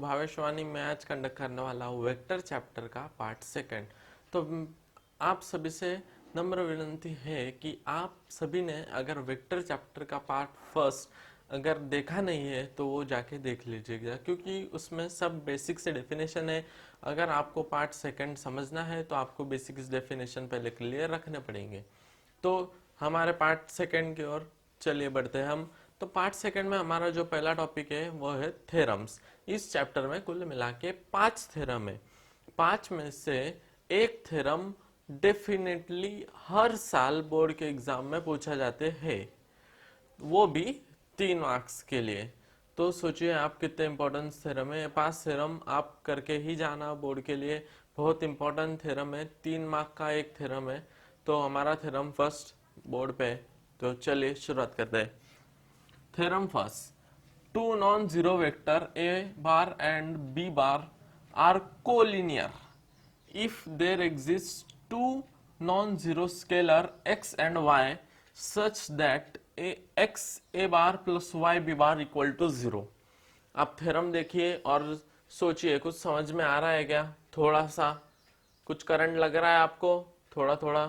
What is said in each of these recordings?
भावेशवाणी में आज कंडक्ट करने वाला हूँ वेक्टर चैप्टर का पार्ट सेकंड। तो आप सभी से नम्र विनती है कि आप सभी ने अगर वेक्टर चैप्टर का पार्ट फर्स्ट अगर देखा नहीं है तो वो जाके देख लीजिएगा, क्योंकि उसमें सब बेसिक से डेफिनेशन है। अगर आपको पार्ट सेकंड समझना है तो आपको बेसिक्स डेफिनेशन पहले क्लियर रखने पड़ेंगे। तो हमारे पार्ट सेकंड की ओर चलिए बढ़ते हैं हम। तो पार्ट सेकंड में हमारा जो पहला टॉपिक है वो है थ्योरम्स। इस चैप्टर में कुल मिला के 5 थ्योरम है। 5 में से एक थ्योरम डेफिनेटली हर साल बोर्ड के एग्जाम में पूछा जाते हैं, वो भी 3 मार्क्स के लिए। तो सोचिए आप कितने इंपॉर्टेंट थ्योरम है। 5 थ्योरम आप करके ही जाना बोर्ड के लिए, बहुत इंपॉर्टेंट थ्योरम है। 3 मार्क का एक थ्योरम है। तो हमारा थ्योरम फर्स्ट बोर्ड पे। तो चलिए शुरुआत करते हैं। Theorem first, two non zero vector A bar and B bar are collinear if there exist two non zero scalar x and y such that x a bar plus y b bar equal to 0। आप theorem देखिए और सोचिए कुछ समझ में आ रहा है क्या? थोड़ा सा कुछ करंट लग रहा है आपको? थोड़ा थोड़ा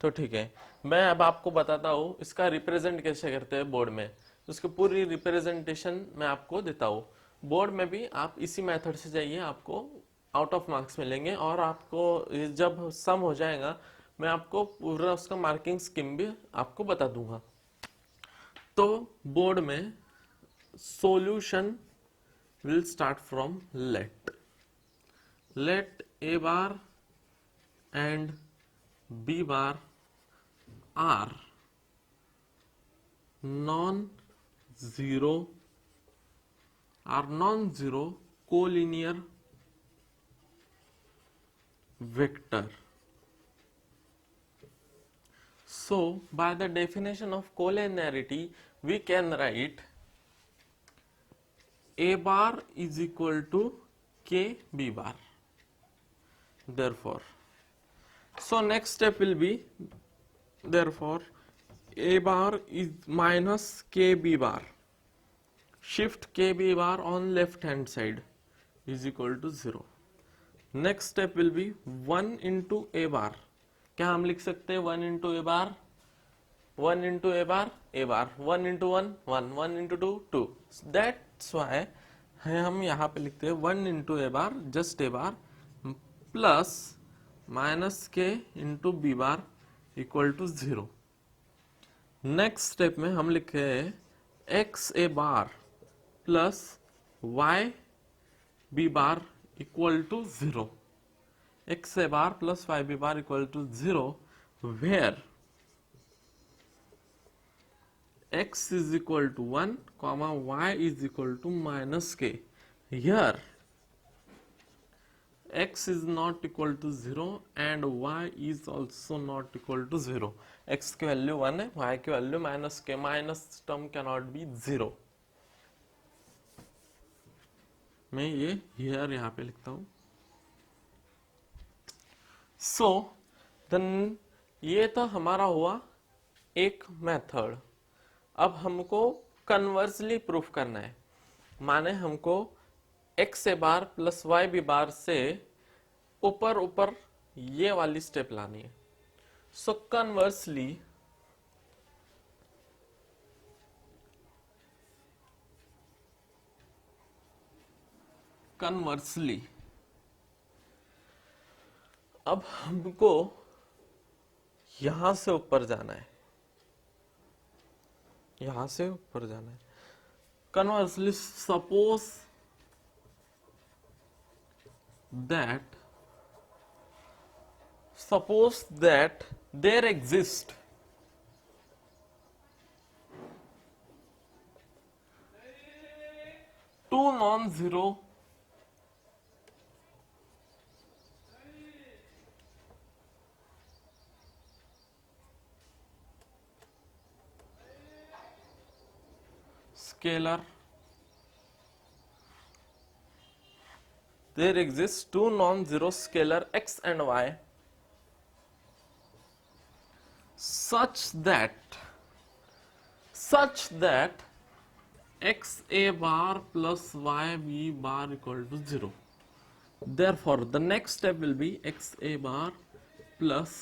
तो ठीक है। मैं अब आपको बताता हूँ इसका रिप्रेजेंट कैसे करते हैं बोर्ड में। तो उसकी पूरी रिप्रेजेंटेशन मैं आपको देता हूँ। बोर्ड में भी आप इसी मेथड से जाइए, आपको आउट ऑफ मार्क्स मिलेंगे। और आपको जब सम हो जाएगा मैं आपको पूरा उसका मार्किंग स्कीम भी आपको बता दूंगा। तो बोर्ड में solution will start from let A bar and B bar are non-zero collinear vector. So by the definition of collinearity we can write a bar is equal to k b bar. Therefore, so next step will be, therefore a bar is minus k b bar, shift k b bar on left hand side is equal to 0. Next step will be 1 into A bar. क्या हम लिख सकते हैं 1 into A bar? 1 into A bar, 1 into 1 1, 1 into 2 2। That's why है हम यहाँ पे लिखते हैं 1 into A bar, just A bar, plus minus K into B bar equal to 0। Next step में हम लिखे X A bar plus Y B bar equal to 0. x a bar plus y b bar equal to 0, where x is equal to 1 comma y is equal to minus k. Here x is not equal to 0 and y is also not equal to 0. x की value 1 है, y की value minus k, minus term cannot be 0। मैं ये here यहाँ पे लिखता हूं। So then ये तो हमारा हुआ एक मेथड। अब हमको कन्वर्सली प्रूफ करना है, माने हमको x A bar plus Y B बार से ऊपर ऊपर ये वाली स्टेप लानी है। सो कन्वर्सली अब हमको यहां से ऊपर जाना है, यहां से ऊपर जाना है। Conversely suppose that there exist two non zero scalar, there exists two non-zero scalar x and y such that X A bar plus Y B bar equal to 0. Therefore, the next step will be x a bar plus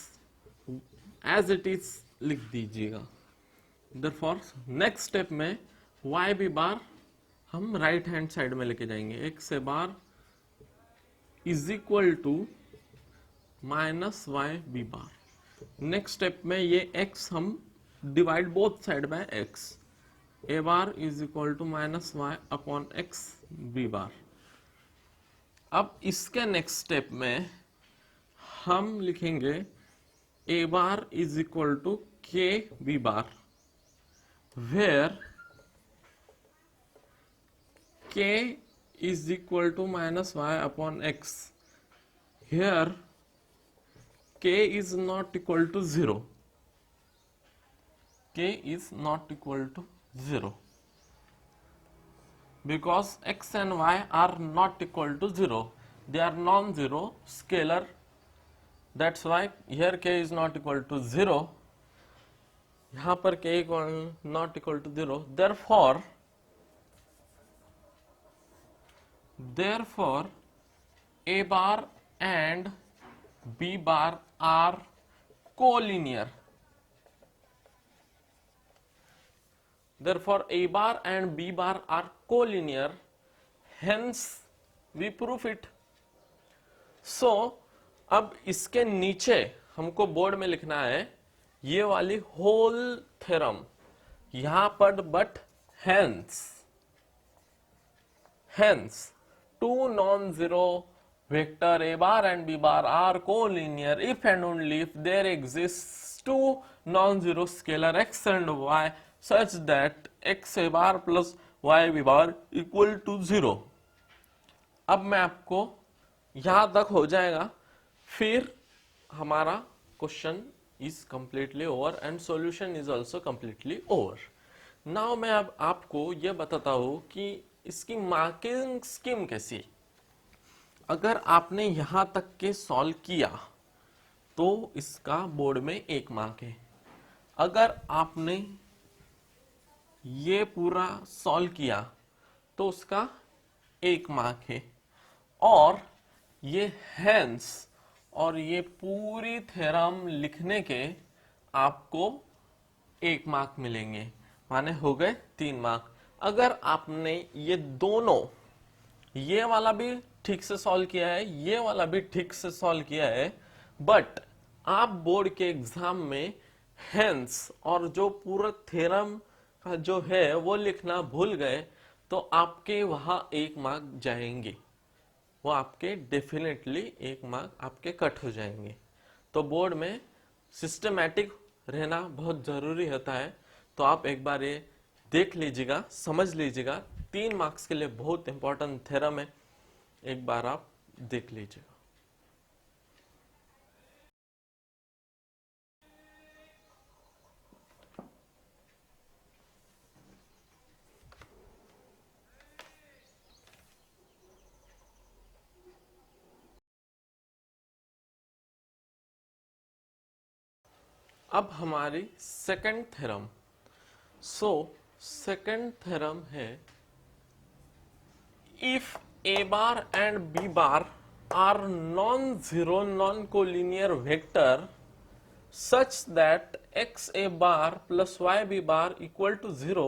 as it is लिख दीजिएगा. Therefore, next step में y b bar हम right hand side में लेके जाएंगे. x a bar is equal to minus Y B bar. Next step में ये x हम divide both side by x. a bar is equal to minus Y upon x b bar. अब इसके next step में हम लिखेंगे a bar is equal to k b bar, where k is equal to minus y upon x. Here k is not equal to 0. K is not equal to 0 because x and y are not equal to 0. They are non-zero scalar. That's why here k is not equal to 0. यहाँ पर k not equal to 0. Therefore a bar and b bar are collinear. Therefore a bar and b bar are collinear, hence we prove it. So अब इसके नीचे हमको board में लिखना है ये वाली होल थ्योरम यहां पर, but hence two non-zero vector a bar and b bar are collinear if and only if there exists two non-zero scalar x and y such that x a bar plus y b bar equal to 0. अब मैं आपको यहां तक हो जाएगा, फिर हमारा question is completely over and solution is also completely over. Now मैं अब आपको यह बताता हूं कि इसकी मार्किंग स्कीम कैसी. अगर आपने यहां तक के सॉल्व किया तो इसका बोर्ड में 1 मार्क है. अगर आपने ये पूरा सॉल्व किया तो उसका 1 मार्क है, और ये हेंस और ये पूरी थ्योरम लिखने के आपको 1 मार्क मिलेंगे, माने हो गए 3 मार्क. अगर आपने ये दोनों, ये वाला भी ठीक से सॉल्व किया है, ये वाला भी ठीक से सॉल्व किया है, बट आप बोर्ड के एग्जाम में हेंस और जो पूरा थ्योरम का जो है वो लिखना भूल गए तो आपके वहां 1 मार्क जाएंगे, वो आपके डेफिनेटली 1 मार्क आपके कट हो जाएंगे. तो बोर्ड में सिस्टमैटिक रहना बहुत जरूरी होता है. तो आप एक बार ये देख लीजिएगा, समझ लीजिएगा. 3 मार्क्स के लिए बहुत इंपॉर्टेंट थ्योरम है, एक बार आप देख लीजिएगा. अब हमारी second theorem. So second theorem है, if a bar and b bar are non-zero non-collinear vector such that x a bar plus y b bar equal to 0,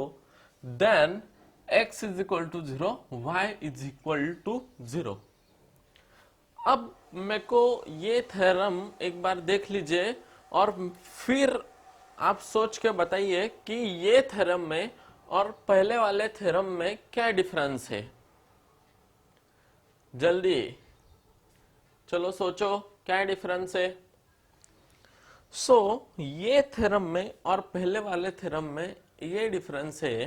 then x is equal to 0, y is equal to 0. अब मेरे को ये theorem एक बार देख लीजिए और फिर आप सोच के बताइए कि ये थ्योरम में और पहले वाले थ्योरम में क्या डिफरेंस है. जल्दी चलो सोचो क्या डिफरेंस है. सो ये थ्योरम में और पहले वाले थ्योरम में ये डिफरेंस है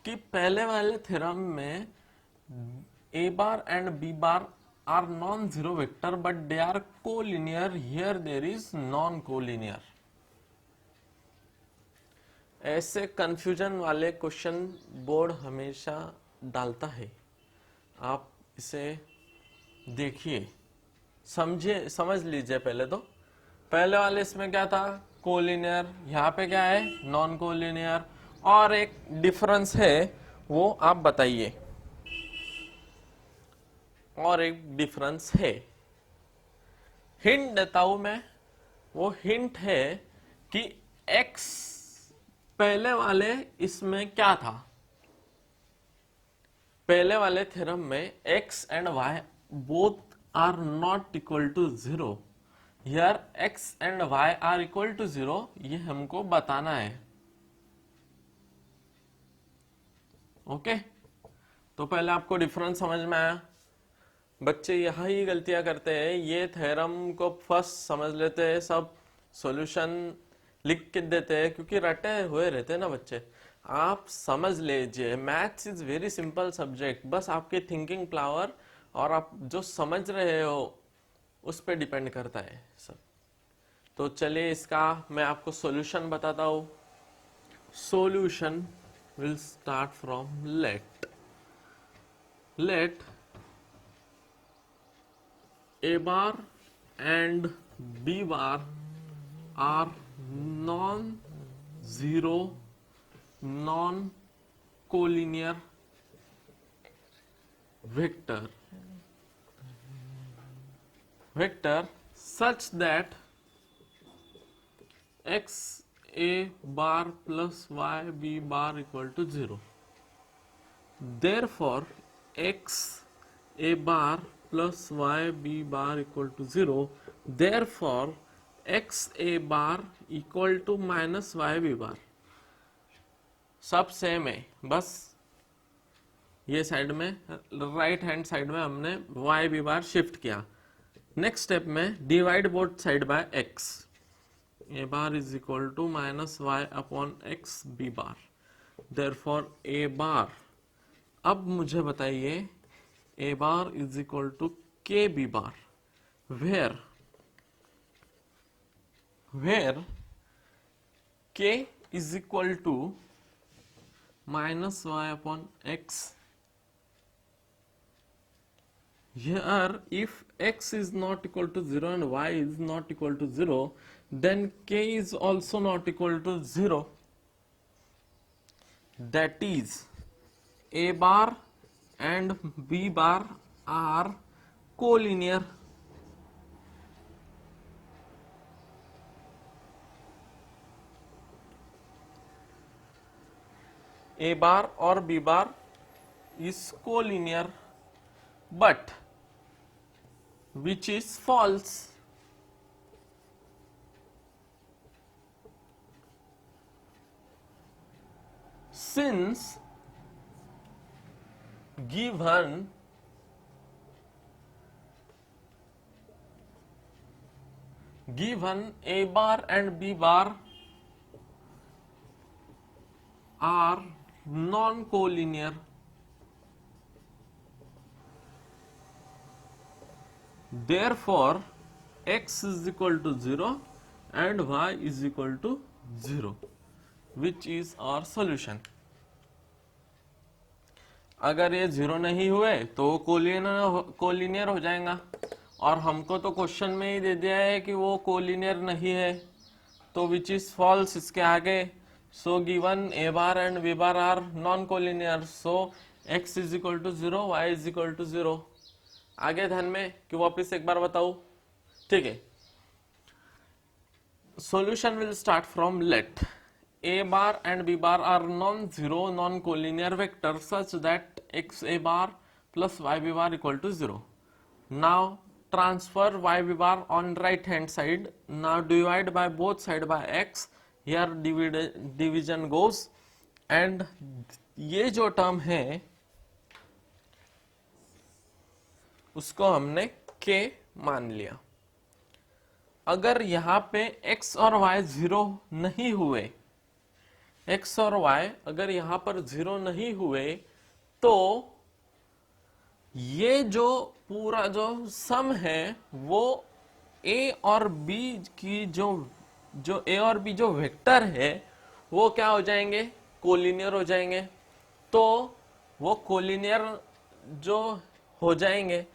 कि पहले वाले थ्योरम में a bar and b bar are non-zero vector but they are collinear. Here there is non-collinear. ऐसे कंफ्यूजन वाले क्वेश्चन बोर्ड हमेशा डालता है. आप इसे देखिए, समझिए, समझ लीजिए. पहले तो पहले वाले इसमें क्या था, कोलिनियर. यहाँ पे क्या है, नॉन कोलिनियर. और एक डिफरेंस है वो आप बताइए। और एक डिफरेंस है, हिंट देता हूं मैं। वो हिंट है कि x पहले वाले इसमें क्या था, पहले वाले थ्योरम में x and y both are not equal to 0। Here x and y are equal to 0, ये हमको बताना है। ओके, तो पहले आपको डिफरेंस समझ में आया। बच्चे यही गलतियां करते हैं, ये थ्योरम को फर्स्ट समझ लेते हैं, सब सॉल्यूशन लिख के देते हैं, क्योंकि रटे हुए रहते हैं ना बच्चे। आप समझ लीजिए, maths is very simple subject, बस आपके थिंकिंग पावर और आप जो समझ रहे हो उस पर डिपेंड करता है सब। तो चलिए इसका मैं आपको सॉल्यूशन बताता हूँ। Solution will start from let A bar and B bar are non-zero, non-collinear vector such that x a bar plus y b bar equal to 0. Therefore, x a bar plus y b bar equal to 0. Therefore, x a bar equal to minus y b bar. सब same है, बस ये side में right hand side में हमने y b bar shift किया। Next step में divide both side by x, a bar is equal to minus Y upon X B bar. Therefore a bar, अब मुझे बताइए a bar is equal to K B bar, where k is equal to minus Y upon X. Here, if x is not equal to 0 and y is not equal to 0, then k is also not equal to 0. That is, a bar and b bar are collinear. A bar or b bar is collinear, but which is false. Since given a bar and b bar are non-collinear, therefore x is equal to 0 and y is equal to 0, which is our solution. अगर ये 0 नहीं हुए तो collinear हो जाएगा, और हमको तो क्वेश्चन में ही दे दिया है कि वो कोलिनियर नहीं है, तो विच इज फॉल्स इसके आगे। So given A bar and B bar are non collinear, so x is equal to 0, y is equal to 0। आगे ध्यान में कि वापिस एक बार बताऊं, ठीक है। Solution will start from let a bar and b bar are non-zero, non-collinear vector such that x a bar plus y b bar equal to 0. Now transfer y b bar on right hand side. Now divide by both side by x. Here division goes, and ये जो term है उसको हमने k मान लिया। अगर यहाँ पे x और y 0 नहीं हुए, x और y अगर यहां पर 0 नहीं हुए, तो ये जो पूरा जो सम है वो a और b की जो a और b जो वेक्टर है वो क्या हो जाएंगे, कोलिनियर हो जाएंगे। तो वो कोलिनियर जो हो जाएंगे,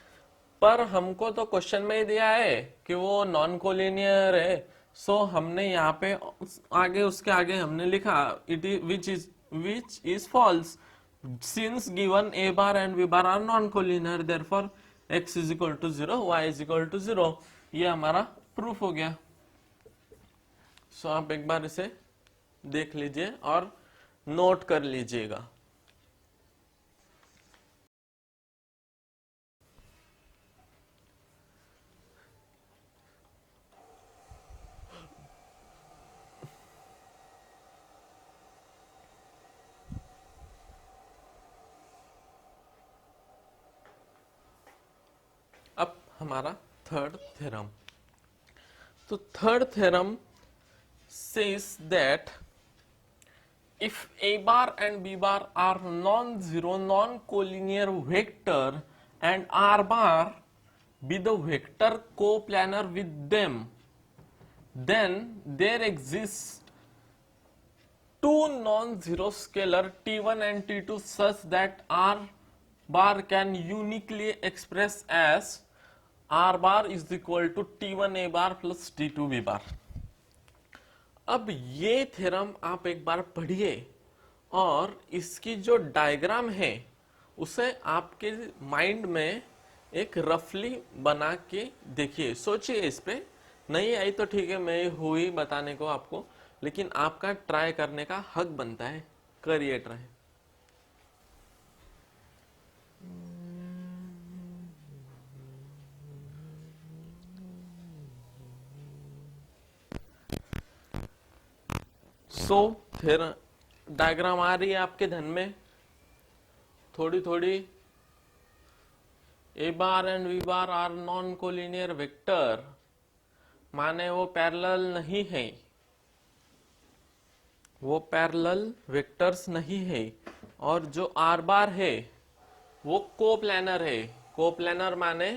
पर हमको तो क्वेश्चन में ही दिया है कि वो नॉन कोलिनियर है, सो हमने यहाँ पे आगे उसके आगे हमने लिखा it is which is false. since given a bar and b bar are non-collinear, therefore x is equal to 0, y is equal to 0. ये हमारा प्रूफ हो गया. सो आप एक बार इसे देख लीजिए और नोट कर लीजिएगा. अब हमारा थर्ड थ्योरम. तो third theorem says that if a bar and b bar are non-zero non-collinear vector and r bar be the vector coplanar with them, then there exist two non-zero scalar t1 and t2 such that r bar can uniquely express as r bar is equal to t1 a bar plus t2 b bar. अब ये theorem आप एक बार पढ़िए और इसकी जो diagram है उसे आपके माइंड में एक रफली बना के देखिए, सोचिए इस पे. नहीं आई तो ठीक है, मैं हुई बताने को आपको, लेकिन आपका ट्राई करने का हक बनता है. करिए ट्राई. सो फिर डायग्राम आ रही है आपके ध्यान में थोड़ी थोड़ी. A bar and B bar are non collinear vector, माने वो पैरेलल नहीं है, वो पैरेलल वेक्टर्स नहीं है. और जो आर बार है वो कोप्लैनर है. कोप्लैनर माने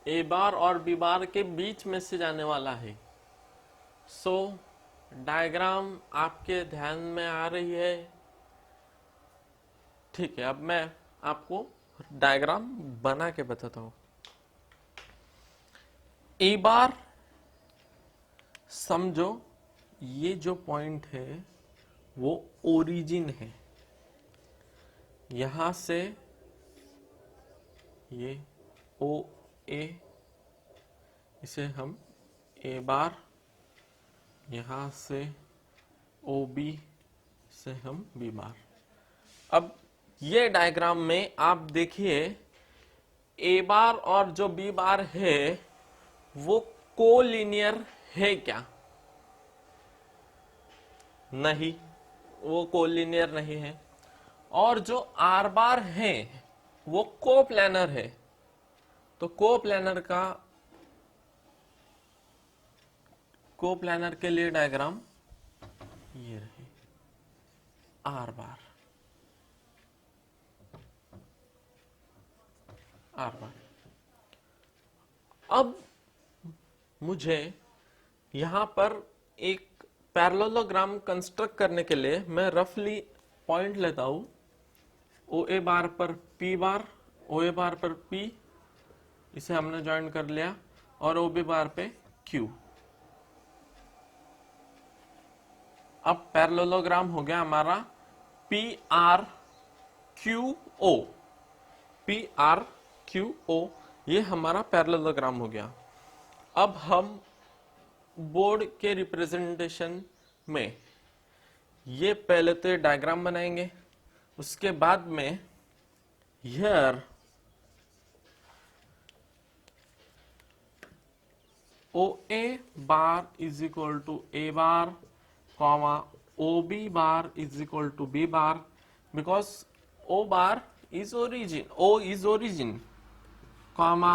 ए बार और बी बार के बीच में से जाने वाला है. सो डायग्राम आपके ध्यान में आ रही है? ठीक है, अब मैं आपको डायग्राम बना के बताता हूं. ए बार समझो, ये जो पॉइंट है वो ओरिजिन है. यहां से ये ओ ए, इसे हम ए बार, यहां से ओ बी से हम बी बार. अब ये डायग्राम में आप देखिए ए बार और जो बी बार है वो कोलिनियर है क्या? नहीं, वो कोलिनियर नहीं है. और जो आर बार है वो कोप्लैनर है. तो कोप्लैनर के लिए डायग्राम ये रहे, आर बार, आर बार. अब मुझे यहां पर एक पैरेललोग्राम कंस्ट्रक्ट करने के लिए मैं रफली पॉइंट लेता हूं. ओ ए बार पर पी बार, ओ ए बार पर पी, इसे हमने ज्वाइन कर लिया, और ओ बी बार पे क्यू. अब पैरेललोग्राम हो गया हमारा P R Q O. P R Q O, ये हमारा पैरेललोग्राम हो गया. अब हम बोर्ड के रिप्रेजेंटेशन में ये पहले तो डायग्राम बनाएंगे, उसके बाद में here O A bar is equal to A bar, comma OB bar is equal to B bar, because O bar is origin, O is origin, comma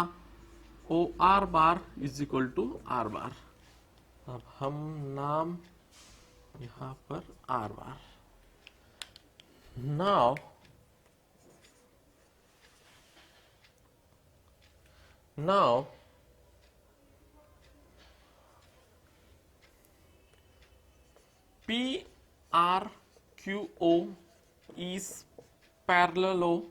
OR bar is equal to R bar. अब हम नाम यहाँ पर R bar. Now P R Q O is parallelogram.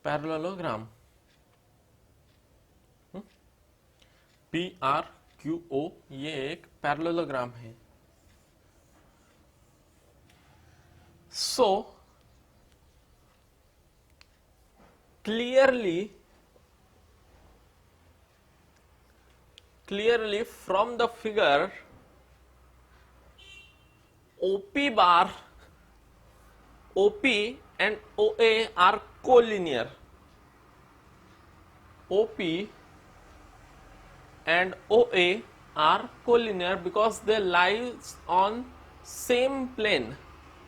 Parallelogram. P R Q O, ये एक parallelogram है। सो clearly from the figure, OP bar, OP and OA are collinear. OP and OA are collinear because they lie on same plane.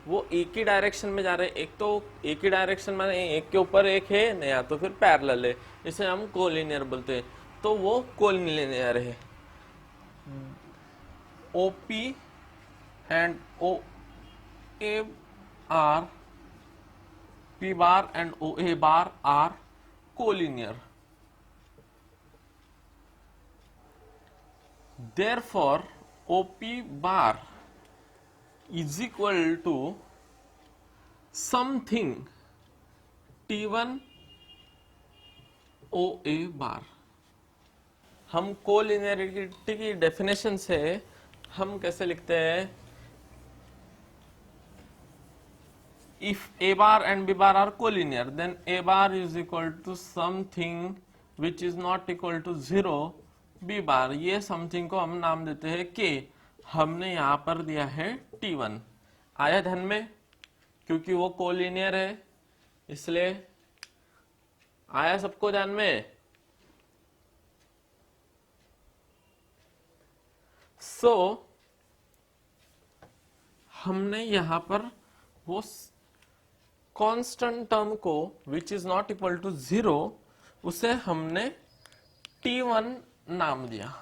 वो एक ही direction में जा रहे हैं, एक तो एक ही डायरेक्शन में, एक के ऊपर एक है नया, तो फिर पैरेलल है, इसे हम कोलिनियर बोलते हैं। तो वो कोलिनियर है। OP and OA are, P bar and OA bar are collinear. Therefore, OP bar is equal to something T1 OA bar. हम कोलिनियरिटी की डेफिनेशन से हम कैसे लिखते हैं? If A bar and B bar are collinear, then A bar is equal to something which is not equal to 0 B bar. ये something को हम नाम देते हैं K। हमने यहाँ पर दिया है T1। आया ध्यान में? क्योंकि वो कोलिनियर है इसलिए आया सबको ध्यान में? सो हमने यहां पर वो कांस्टेंट टर्म को which is not equal to 0 उसे हमने T1 नाम दिया।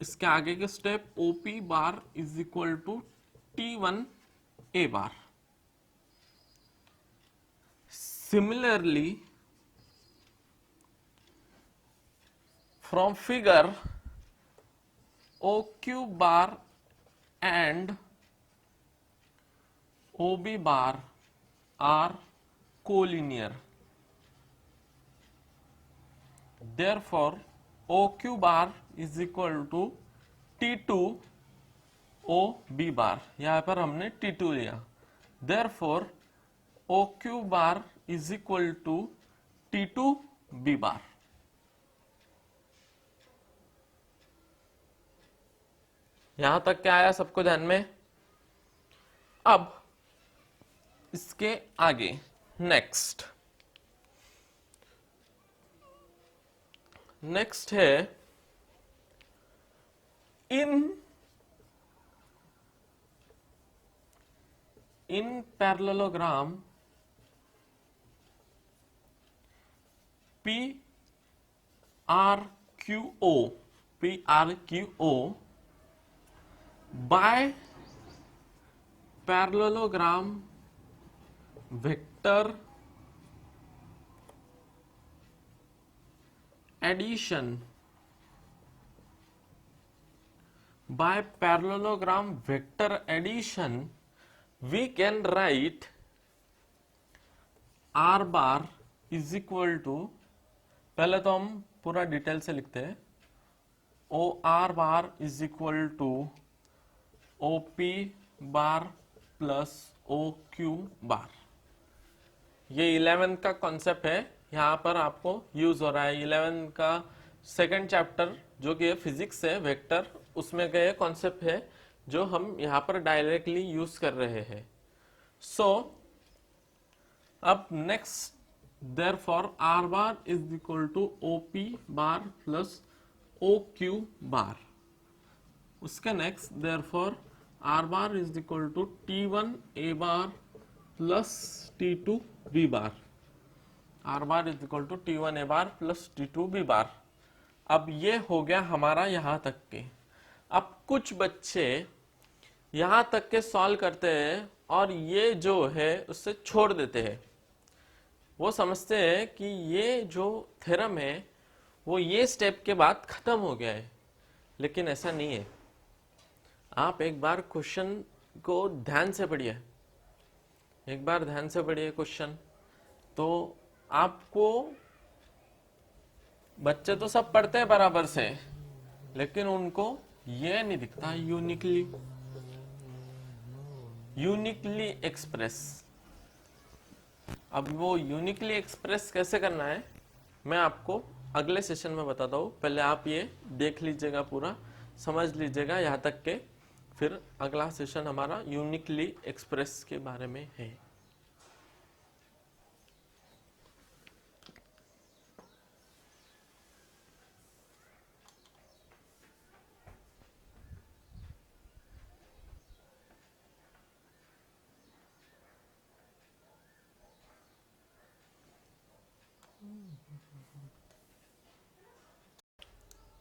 इसके आगे के step OP bar is equal to T1 A bar. Similarly from figure OQ bar and OB bar are collinear. Therefore, OQ bar is equal to T2 OB bar. यहाँ पर हमने T2 लिया। Therefore, OQ bar is equal to T2 B bar. यहां तक क्या आया सबको ध्यान में? अब इसके आगे नेक्स्ट है इन parallelogram PRQO by parallelogram vector addition, by parallelogram vector addition we can write R bar is equal to, पहले तो हम पूरा डिटेल से लिखते हैं, OR bar is equal to OP bar plus OQ बार। ये 11 का कॉन्सेप्ट है, यहाँ पर आपको यूज हो रहा है। 11 का सेकंड चैप्टर जो कि फिजिक्स है, वेक्टर, उसमें का कॉन्सेप्ट है जो हम यहाँ पर डायरेक्टली यूज कर रहे हैं। सो अब next, therefore R bar is equal to OP bar plus OQ bar. उसके next, therefore R bar is equal to T1 A bar plus T2 B bar. R bar is equal to T1 A bar plus T2 B bar. अब ये हो गया हमारा यहाँ तक के। अब कुछ बच्चे यहाँ तक के सॉल्व करते हैं और ये जो है उससे छोड़ देते हैं। वो समझते हैं कि ये जो थ्योरम है वो ये स्टेप के बाद खत्म हो गया है, लेकिन ऐसा नहीं है। आप एक बार क्वेश्चन को ध्यान से पढ़िए, एक बार ध्यान से पढ़िए क्वेश्चन, तो आपको, बच्चे तो सब पढ़ते हैं बराबर से, लेकिन उनको ये नहीं दिखता यूनिकली एक्सप्रेस। अब वो यूनिकली एक्सप्रेस कैसे करना है मैं आपको अगले सेशन में बताता हूँ। पहले आप ये देख लीजिएगा, पूरा समझ लीजिएगा यहाँ तक के, फिर अगला सेशन हमारा यूनिकली एक्सप्रेस के बारे में है।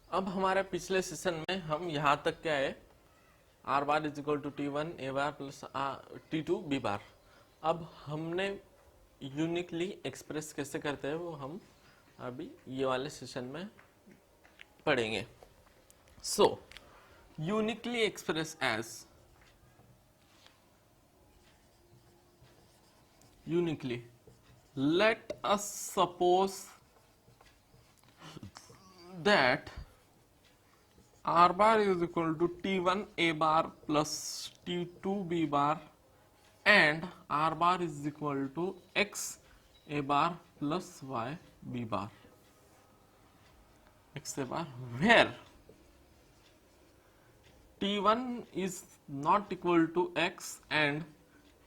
अब हमारे पिछले सेशन में हम यहाँ तक क्या है, R bar is equal to T one A bar plus T two B bar. अब हमने यूनिकली एक्सप्रेस कैसे करते हैं वो हम अभी ये वाले सेशन में पढ़ेंगे। So uniquely express as uniquely, let us suppose that r bar is equal to t1 a bar plus t2 b bar and r bar is equal to x a bar plus y b bar, x a bar, where t1 is not equal to x and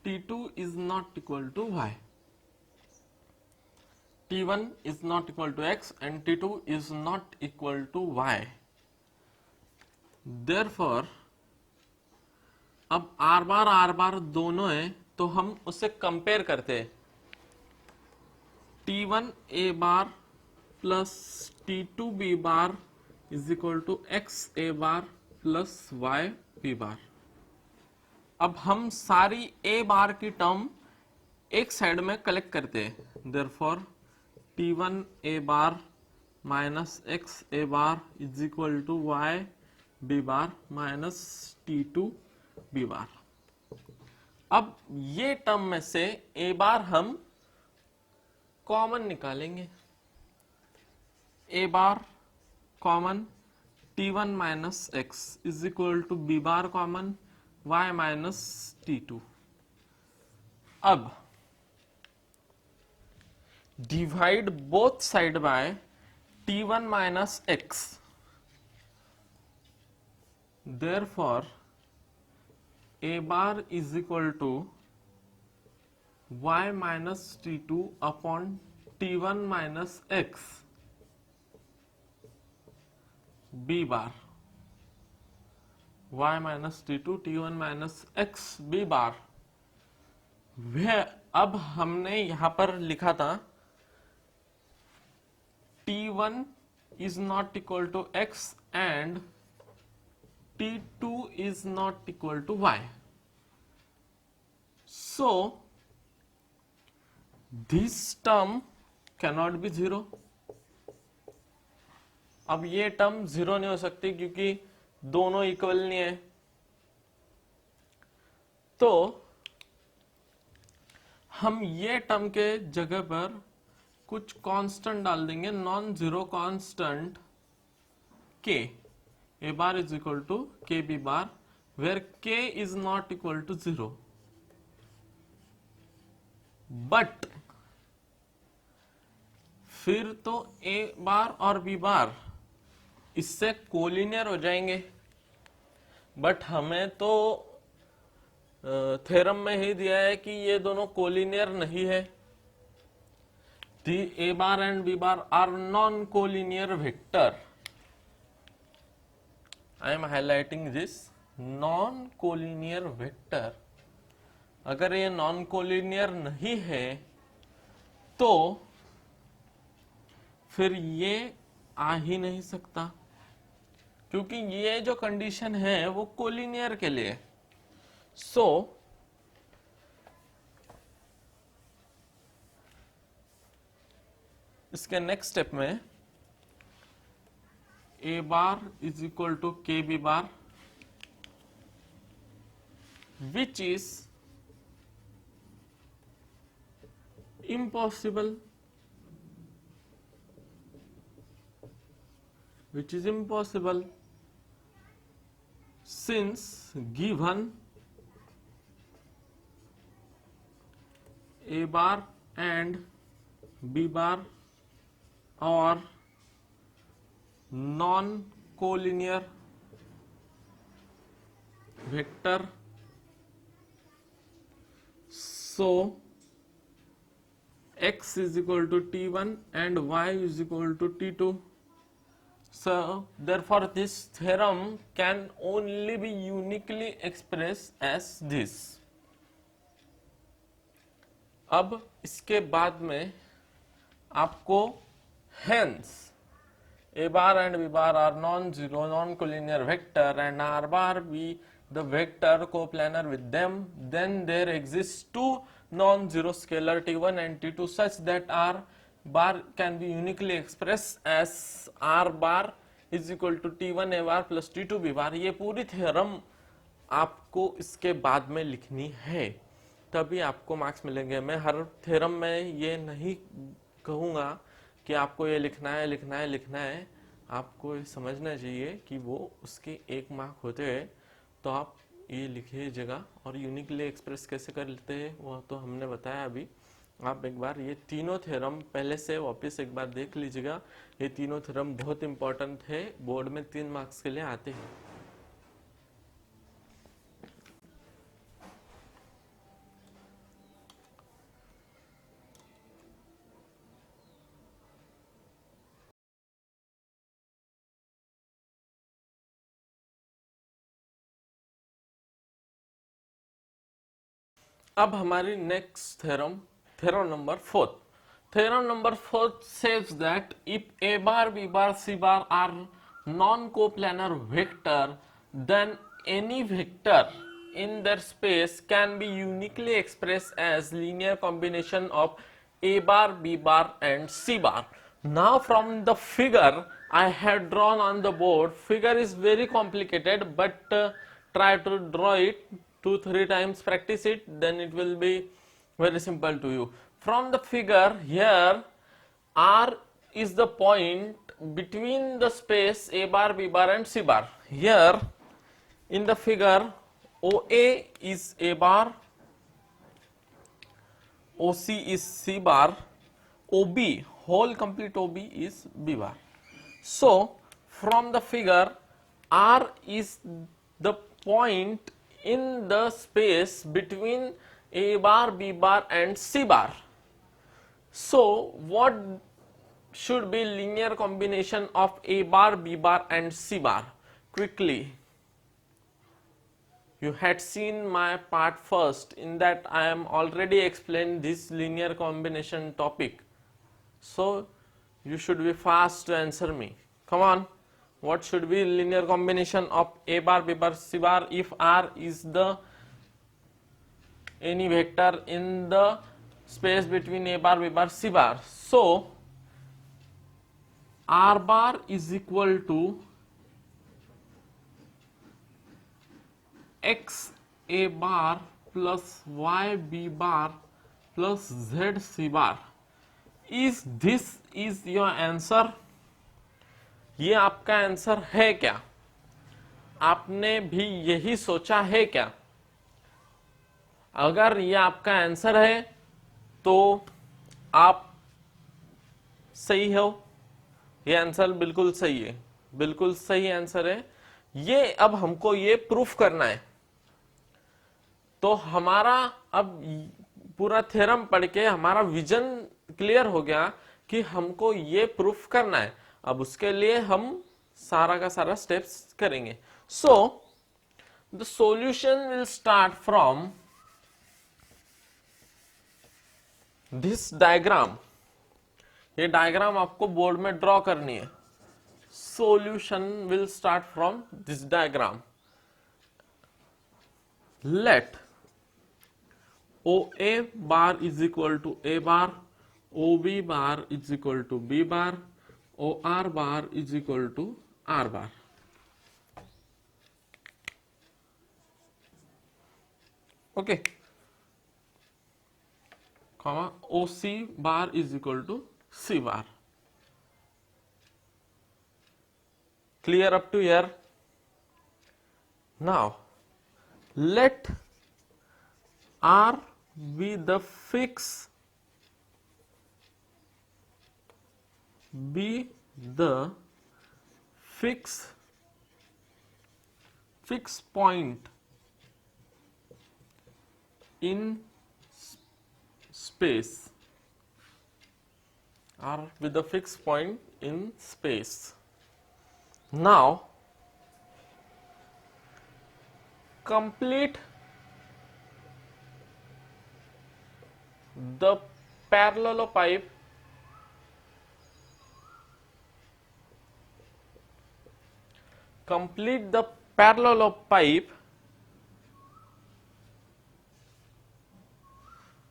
t2 is not equal to y. t1 is not equal to x and t2 is not equal to y. Therefore, अब r बार दोनों है तो हम उसे compare करते हैं। t1 a bar plus t2 b bar is equal to x a bar plus y b bar. अब हम सारी a बार की टर्म एक साइड में कलेक्ट करते हैं। Therefore t1 a bar minus x a bar is equal to y b bar minus t2 b bar. अब ये टर्म में से a बार हम कॉमन निकालेंगे। a bar common t1 minus x is equal to b bar common y minus t2। अब divide both side by t1 minus x, therefore a bar is equal to y minus t2 upon t1 minus x b bar, y minus t2 t1 minus x b bar. वह अब हमने यहां पर लिखा था t1 is not equal to x and t2 is not equal to y. So this term cannot be zero. अब ये term zero नहीं हो सकती क्योंकि दोनों इक्वल नहीं है। तो हम ये टर्म के जगह पर कुछ कांस्टेंट डाल देंगे, non zero constant k a bar is equal to k b bar, where k is not equal to zero. But फिर तो a बार और b बार इससे कोलिनियर हो जाएंगे। बट हमें तो थ्योरम में ही दिया है कि ये दोनों कोलिनियर नहीं है। The a bar and b bar are non collinear vector. I am highlighting this, non collinear vector. अगर ये नॉन कोलिनियर नहीं है तो फिर ये आ ही नहीं सकता, क्योंकि ये जो कंडीशन है वो कोलिनियर के लिए। सो इसके नेक्स्ट स्टेप में a bar is equal to K B bar, which is impossible, which is impossible since given a bar and b bar are non-collinear vector, so x is equal to t1 and y is equal to t2. So therefore this theorem can only be uniquely expressed as this. अब इसके बाद में आपको hence a bar and b bar are non-zero non-collinear vector and r bar be the vector coplanar with them, then there exists two non-zero scalar t1 and t2 such that r bar can be uniquely expressed as r bar is equal to t1 a bar plus t2 b bar. ये पूरी theorem आपको इसके बाद में लिखनी है, तभी आपको मार्क्स मिलेंगे. मैं हर थ्योरम में ये नहीं कहूँगा कि आपको ये लिखना है लिखना है लिखना है. आपको ये समझना चाहिए कि वो उसके 1 मार्क होते हैं, तो आप ये लिखिए जगह. और यूनिकली एक्सप्रेस कैसे कर लेते हैं वो तो हमने बताया अभी. आप एक बार ये तीनों थ्योरम पहले से वापस एक बार देख लीजिएगा. ये तीनों थ्योरम बहुत इंपॉर्टेंट है, बोर्ड में 3 मार्क्स के लिए आते हैं. अब हमारी next theorem, theorem number 4. Theorem number 4 says that if a bar, b bar, c bar are non-coplanar vector, then any vector in their space can be uniquely expressed as linear combination of a bar, b bar and c bar. Now from the figure I have drawn on the board, figure is very complicated, but try to draw it 2-3 times, practice it, then it will be very simple to you. From the figure here, R is the point between the space a bar, b bar and c bar. Here in the figure, OA is a bar, OC is c bar, OB, whole complete OB is b bar. So from the figure, R is the point in the space between a bar, b bar and c bar. So what should be linear combination of a bar, b bar and c bar? Quickly, you had seen my part first, in that I am already explained this linear combination topic. So you should be fast to answer me. Come on, what should be linear combination of a bar, b bar, c bar if R is the any vector in the space between a bar, b bar, c bar? So R bar is equal to x a bar plus y b bar plus z c bar. Is this is your answer? ये आपका answer है क्या? आपने भी यही सोचा है क्या? अगर ये आपका आंसर है तो आप सही हो. ये आंसर बिल्कुल सही है, बिल्कुल सही आंसर है. ये अब हमको ये प्रूफ करना है. तो हमारा अब पूरा थ्योरम पढ़ के हमारा विजन क्लियर हो गया कि हमको ये प्रूफ करना है. अब उसके लिए हम सारा का सारा स्टेप्स करेंगे. So the solution will start from this diagram. ये डायग्राम आपको बोर्ड में ड्रॉ करनी है. Solution will start from this diagram. Let OA bar is equal to A bar, OB bar is equal to B bar, OR bar is equal to R bar. Okay. Comma OC bar is equal to C bar. Clear up to here? Now let R be the fix be the fix point in space. R with the fixed point in space. Now complete the parallelopipe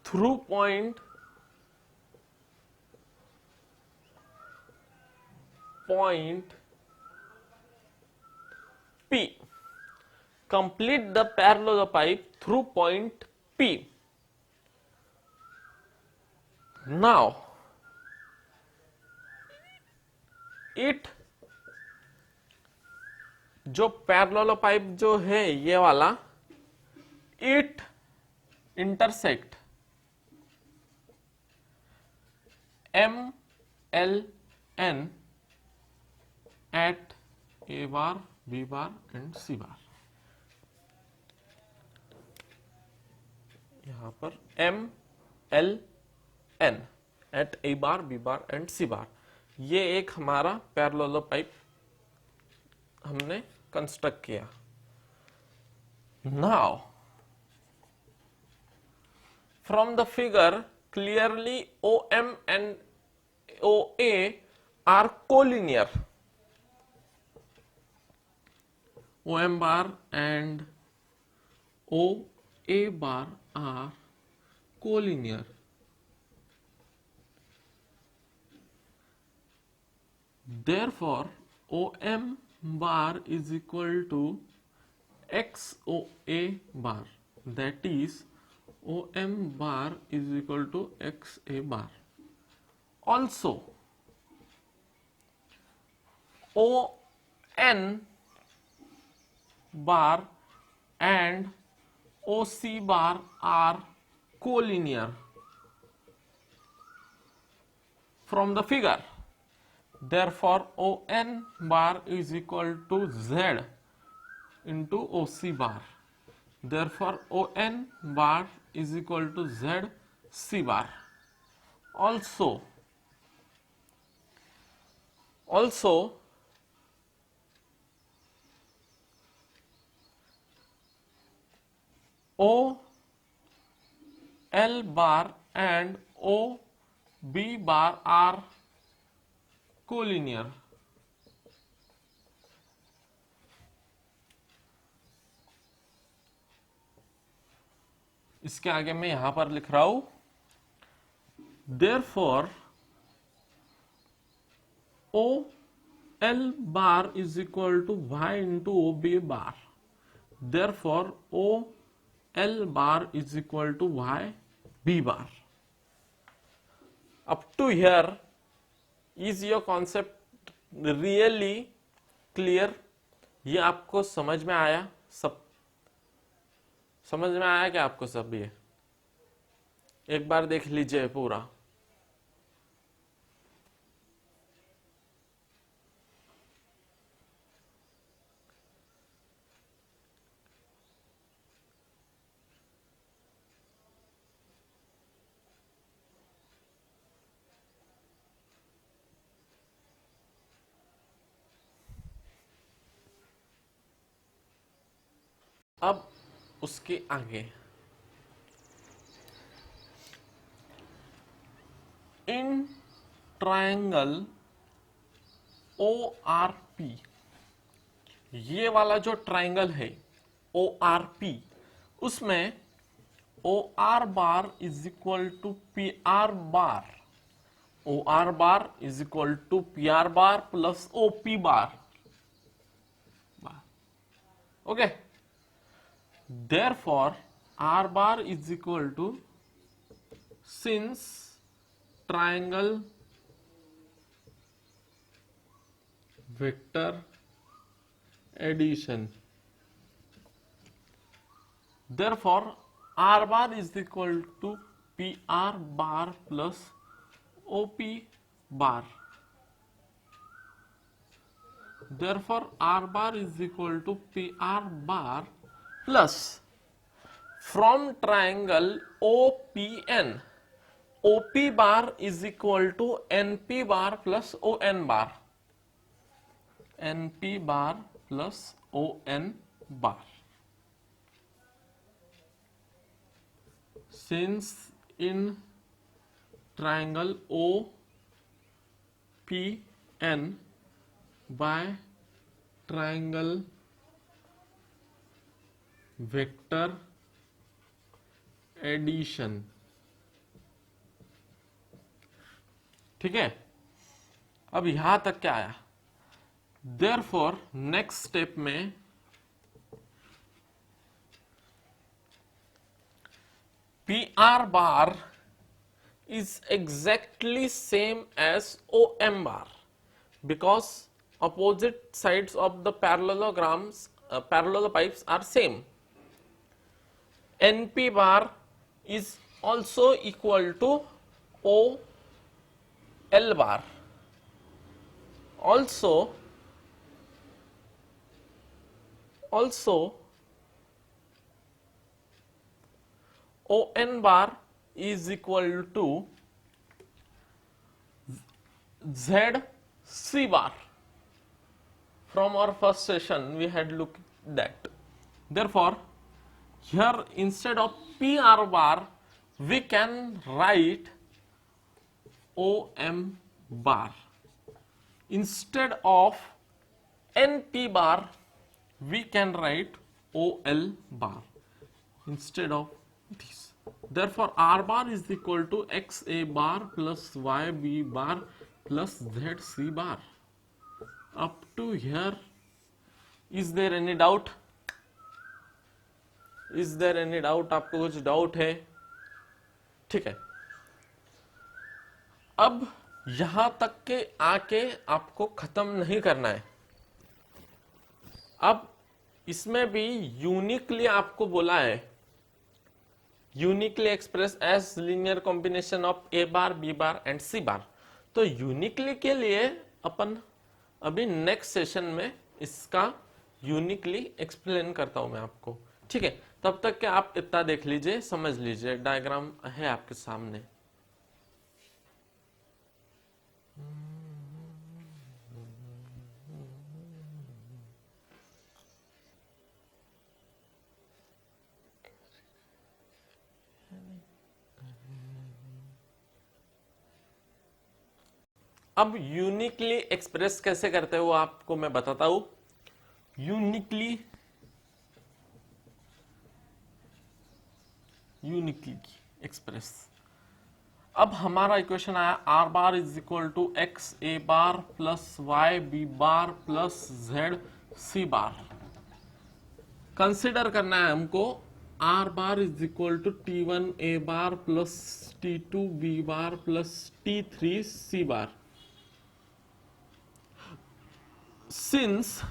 through point P. Complete the parallelopipe through point P. Now it जो पैरेललोपाइप जो है ये वाला, it intersect MLN at A bar, B bar and C bar. यहां पर MLN at A bar, B bar and C bar. ये एक हमारा पैरेललोपाइप हमने कंस्ट्रक्ट किया. Now from the figure clearly OM and OA are collinear. OM bar and OA bar are collinear. Therefore, OM bar is equal to XOA bar. That is, OM bar is equal to XA bar. Also, ON bar and OC bar are collinear from the figure. Therefore, ON bar is equal to Z into OC bar. Therefore, ON bar is equal to ZC bar. Also OL bar and OB bar are collinear. इसके आगे मैं यहां पर लिख रहा हूं, therefore OL bar is equal to Y into OB bar. Therefore OL bar is equal to YB bar. Up to here, is your concept really clear? ये आपको समझ में आया? सब समझ में आया क्या आपको सब? ये एक बार देख लीजिए पूरा. अब उसके आगे इन ट्रायंगल ORP, ये वाला जो ट्रायंगल है ORP, उसमें OR bar is equal to PR bar. OR bar is equal to PR bar plus OP bar. Okay. Therefore, R bar is equal to, since triangle vector addition therefore r bar is equal to pr bar plus op bar. Therefore r bar is equal to pr bar plus from triangle OPN, OP bar is equal to NP bar plus ON bar, NP bar plus ON bar. Since in triangle OPN by triangle vector addition, ठीक है। अब यहां तक क्या आया, therefore next step में P R bar is exactly same as OM bar because opposite sides of the parallelograms, parallel pipes are same. NP bar is also equal to OL bar. Also ON bar is equal to ZC bar. From our first session we had looked at that. Therefore here instead of PR bar we can write OM bar. Instead of NP bar we can write OL bar instead of this. Therefore R bar is equal to XA bar plus YB bar plus ZC bar. Up to here, is there any doubt? Is there any doubt? आपको कुछ doubt है? ठीक है। अब यहां तक के आके आपको खत्म नहीं करना है। अब इसमें भी यूनिकली आपको बोला है, uniquely express as linear combination of A bar B bar and C bar. तो यूनिकली के लिए अपन अभी नेक्स्ट सेशन में इसका यूनिकली एक्सप्लेन करता हूं मैं आपको, ठीक है। तब तक के आप इतना देख लीजिए, समझ लीजिए, डायग्राम है आपके सामने। अब यूनिकली एक्सप्रेस कैसे करते हो आपको मैं बताता हूं। यूनिकली एक्सप्रेस, अब हमारा इक्वेशन आया R bar is equal to X A bar plus Y B bar plus Z C bar. Consider करना है हमको R bar is equal to T one A bar plus T two B bar plus T three C bar. Since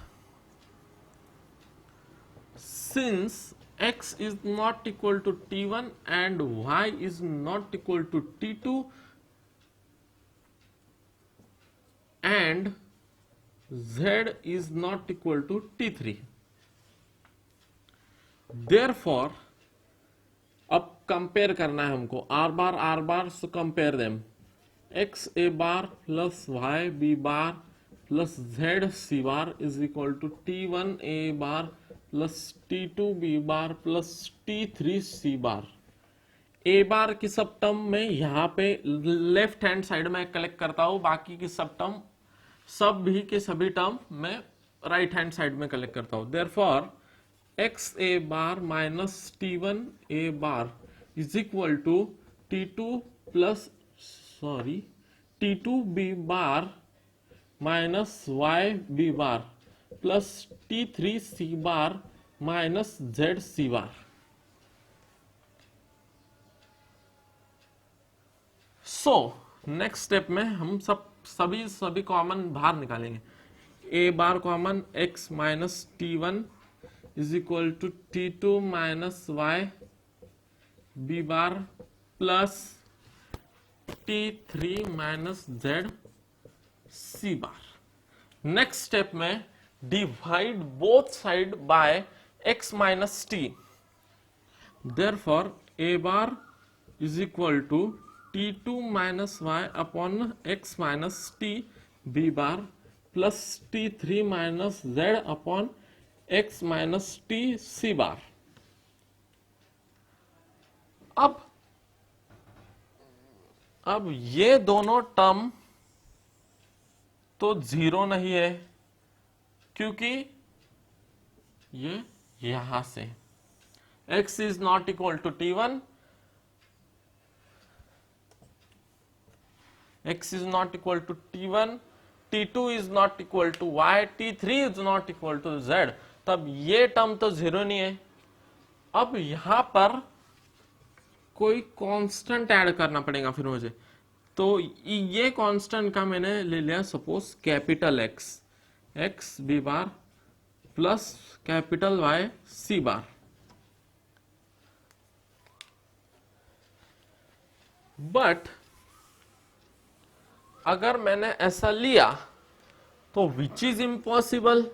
x is not equal to t1 and y is not equal to t2 and z is not equal to t3, therefore अब compare करना है हमको R bar so compare them X A bar plus Y B bar plus Z C bar is equal to T one A bar plus T two B bar plus T three C bar. A bar की सब term में यहाँ पे left hand side में collect करता हूं, बाकी की सब टर्म सब भी के सभी टर्म मैं राइट हैंड साइड में कलेक्ट करता हूं। Therefore X A bar minus T one A bar is equal to T two plus T two B bar minus Y B bar plus T three C bar minus Z C bar. So next step में हम सभी common बाहर निकालेंगे। A bar common X minus T one is equal to T2 minus Y B bar plus T3 minus Z C bar. Next step में divide both side by x minus T. Therefore a bar is equal to T2 minus Y upon x minus T b bar plus T3 minus Z upon x minus T C bar. अब ये दोनों term तो zero नहीं है, क्योंकि ये यहां से x is not equal to T1, x is not equal to T1, T2 is not equal to Y, T3 is not equal to Z। तब ये टर्म तो जीरो नहीं है। अब यहां पर कोई कांस्टेंट ऐड करना पड़ेगा फिर मुझे। तो ये कांस्टेंट का मैंने ले लिया suppose capital X, X B bar plus capital Y C bar. But अगर मैंने ऐसा लिया तो विच इज इम्पॉसिबल।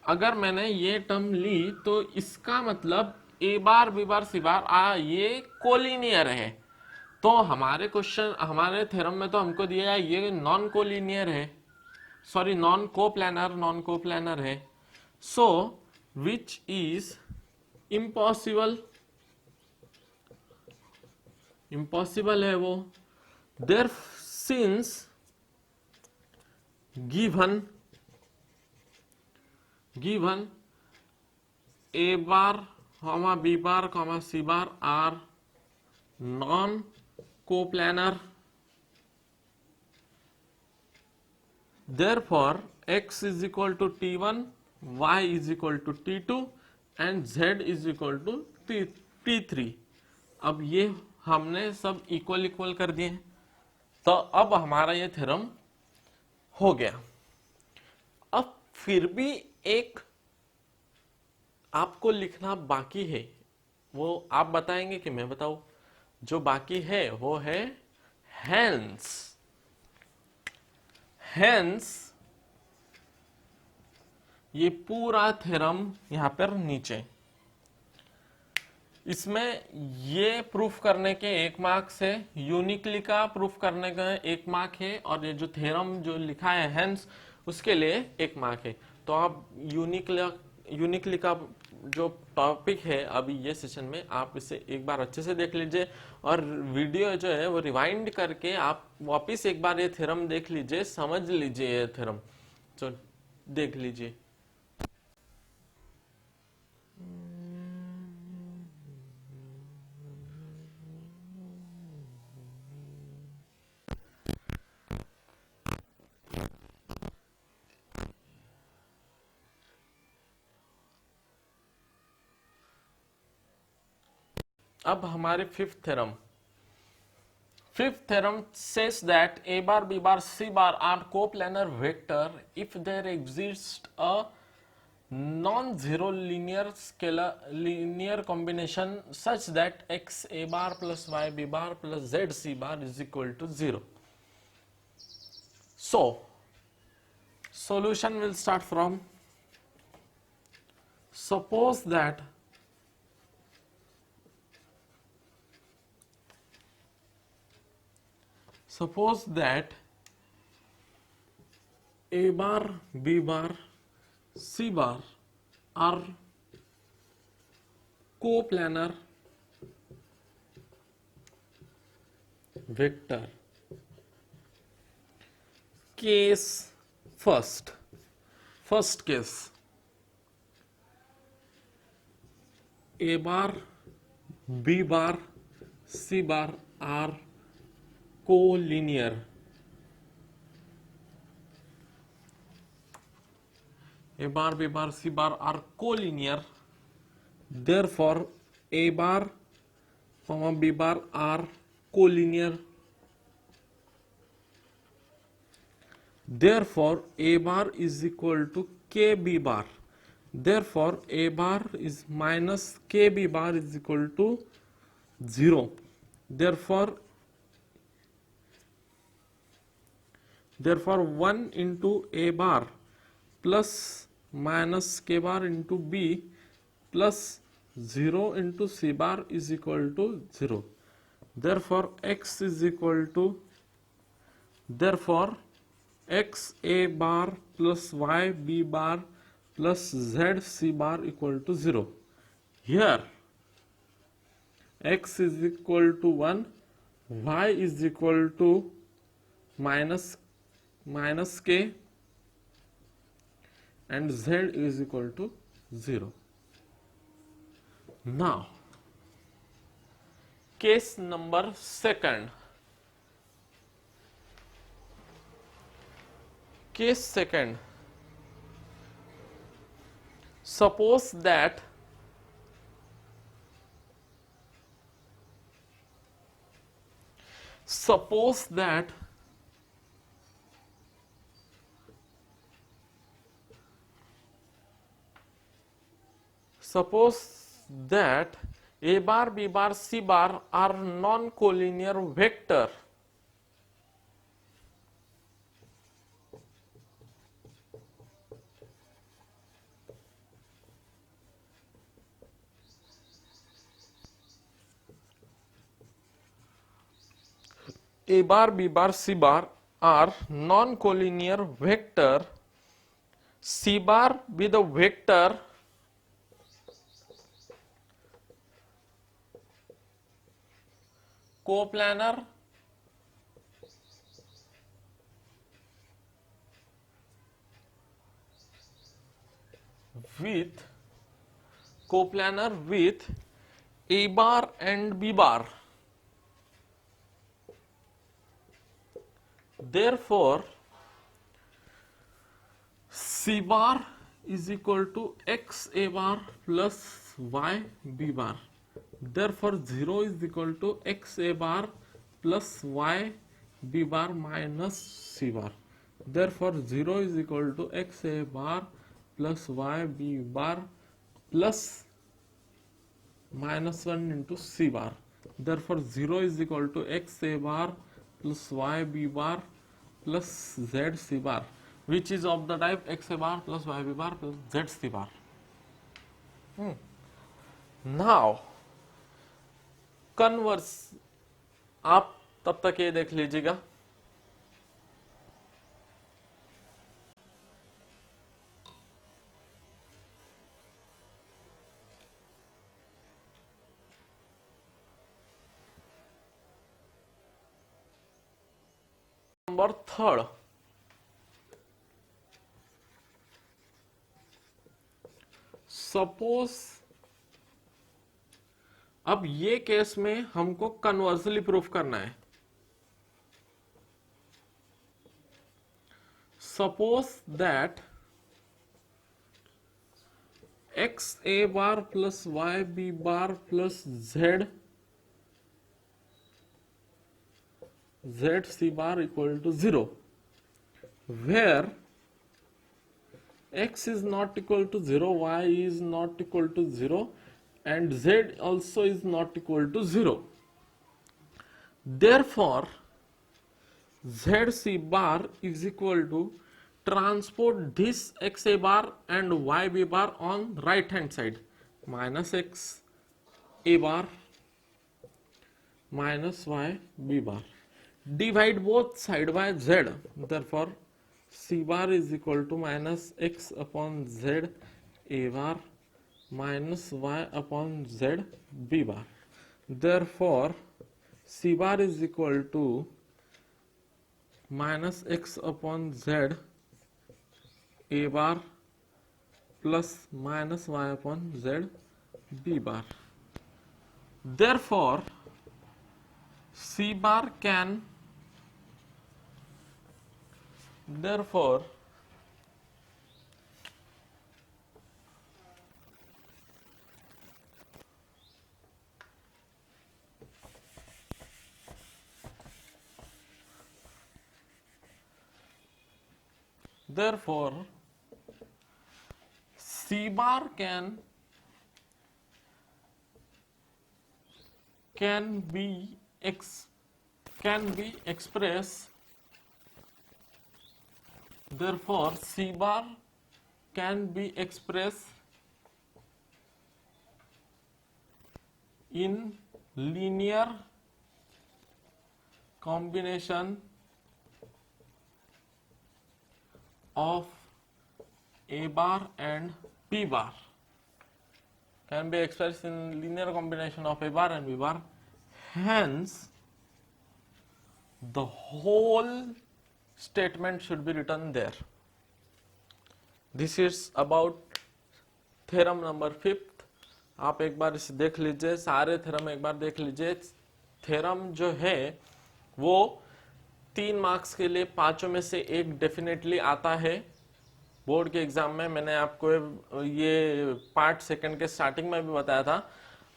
अगर मैंने ये टर्म ली तो इसका मतलब ए बार बी बार सी बार ये कोलिनियर है। तो हमारे क्वेश्चन हमारे थ्योरम में तो हमको दिया है ये नॉन कोलिनियर है, सॉरी नॉन कोप्लानर है। So which is impossible, impossible है वो। There since given A bar comma B bar comma C bar are non coplanar, therefore x is equal to T1, y is equal to T2 and z is equal to T3। अब ये हमने सब equal कर दिए हैं, तो अब हमारा ये थ्योरम हो गया। अब फिर भी एक आपको लिखना बाकी है, वो आप बताएंगे कि मैं बताऊं? जो बाकी है वो है हेंस ये पूरा थ्योरम यहां पर नीचे। इसमें ये प्रूफ करने के 1 मार्क्स है, यूनिकली का प्रूफ करने का 1 मार्क है, और ये जो थ्योरम जो लिखा है हेंस उसके लिए 1 मार्क है। तो आप यूनिकली का जो टॉपिक है अभी ये सेशन में आप इसे एक बार अच्छे से देख लीजिए, और वीडियो जो है वो रिवाइंड करके आप वापस एक बार ये थ्योरम देख लीजिए, समझ लीजिए ये थ्योरम, तो देख लीजिए। अब हमारे fifth theorem says that a bar b bar c bar are coplanar vector if there exists a non-zero linear combination such that x a bar plus y b bar plus z c bar is equal to 0। So solution will start from, suppose that a bar b bar c bar are coplanar vector। case first case, a bar b bar c bar are collinear। a bar b bar c bar are collinear, therefore a bar comma b bar are collinear, therefore a bar is equal to kb bar. Therefore a bar is minus kb bar is equal to 0. Therefore 1 into a bar plus minus k bar into b plus 0 into c bar is equal to 0. Therefore x is equal to, therefore x a bar plus y b bar plus z c bar equal to 0. Here x is equal to 1, y is equal to minus k, and z is equal to 0. Now case number second. Case second, suppose that a bar, b bar, c bar are non-collinear vector. A bar, b bar, c bar are non-collinear vector. C bar be the vector coplanar with a bar and b bar. Therefore c bar is equal to x a bar plus y b bar. Therefore 0 is equal to x a bar plus y b bar minus c bar. Therefore 0 is equal to x a bar plus y b bar plus minus 1 into c bar. Therefore 0 is equal to x a bar plus y b bar plus z c bar, which is of the type x a bar plus y b bar plus z c bar. Now converse, आप तब तक ये देख लीजिएगा. Number third, suppose अब ये case में हमको कन्वर्सली प्रूफ करना है. Suppose that X A bar plus Y B bar plus Z C bar equal to 0, where x is not equal to 0, y is not equal to 0, and z also is not equal to 0. Therefore zc bar is equal to transpose this x a bar and y b bar on right hand side, minus x a bar minus y b bar. Divide both side by z. Therefore c bar is equal to minus x upon z a bar minus y upon z b bar. Therefore c bar is equal to minus x upon z a bar plus minus y upon z b bar. Therefore c bar can, therefore C bar can be expressed, therefore C bar can be expressed in linear combination of A bar and B bar. Can be expressed in linear combination of A bar and B bar. Hence, the whole statement should be written there. This is about theorem number 5th. आप एक बार इसे देख लीजिए, सारे theorem एक बार देख लीजिए. Theorem जो है वो 3 मार्क्स के लिए 5 में से एक डेफिनेटली आता है बोर्ड के एग्जाम में. मैंने आपको ये पार्ट सेकंड के स्टार्टिंग में भी बताया था.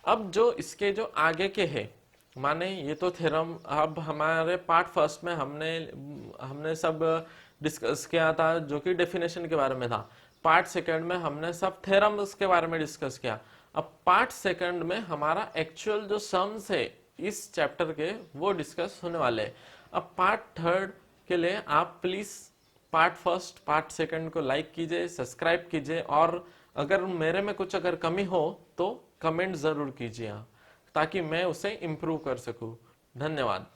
अब जो इसके जो आगे के है, माने ये तो थ्योरम, अब हमारे पार्ट फर्स्ट में हमने सब डिस्कस किया था जो कि डेफिनेशन के बारे में था. पार्ट सेकंड में हमने सब थ्योरम्स के बारे में डिस्कस किया. अब पार्ट सेकंड में हमारा एक्चुअल जो सम्स है इस चैप्टर के वो डिस्कस होने वाले हैं. अब पार्ट थर्ड के लिए आप please part first part second को लाइक कीजिए, सब्सक्राइब कीजिए, और अगर मेरे में कुछ अगर कमी हो तो कमेंट जरूर कीजिए ताकि मैं उसे इम्प्रूव कर सकूं. धन्यवाद.